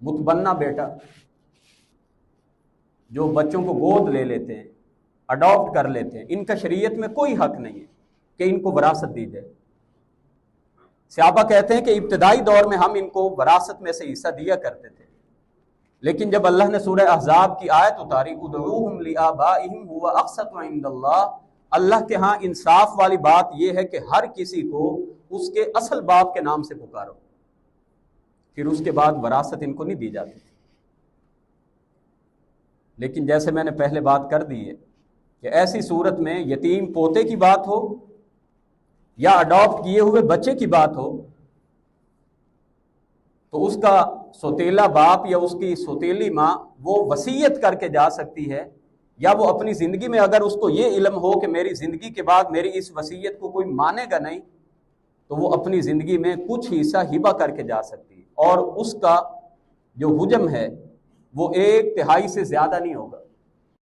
متبنہ بیٹا، جو بچوں کو گود لے لیتے ہیں، اڈاپٹ کر لیتے ہیں، ان کا شریعت میں کوئی حق نہیں ہے کہ ان کو وراثت دی جائے۔ صحابہ کہتے ہیں کہ ابتدائی دور میں ہم ان کو وراثت میں سے حصہ دیا کرتے تھے، لیکن جب اللہ نے سورہ احزاب کی آیت اتاری ادعوہم لآبائہم هو اقسط عند اللہ، اللہ کے ہاں انصاف والی بات یہ ہے کہ ہر کسی کو اس کے اصل باپ کے نام سے پکارو، پھر اس کے بعد وراثت ان کو نہیں دی جاتی تھی۔ لیکن جیسے میں نے پہلے بات کر دی ہے کہ ایسی صورت میں یتیم پوتے کی بات ہو یا اڈاپٹ کیے ہوئے بچے کی بات ہو تو اس کا سوتیلا باپ یا اس کی سوتیلی ماں وہ وصیت کر کے جا سکتی ہے، یا وہ اپنی زندگی میں اگر اس کو یہ علم ہو کہ میری زندگی کے بعد میری اس وصیت کو کوئی مانے گا نہیں، تو وہ اپنی زندگی میں کچھ حصہ ہبہ کر کے جا سکتی ہے، اور اس کا جو حجم ہے وہ 1/3 سے زیادہ نہیں ہوگا۔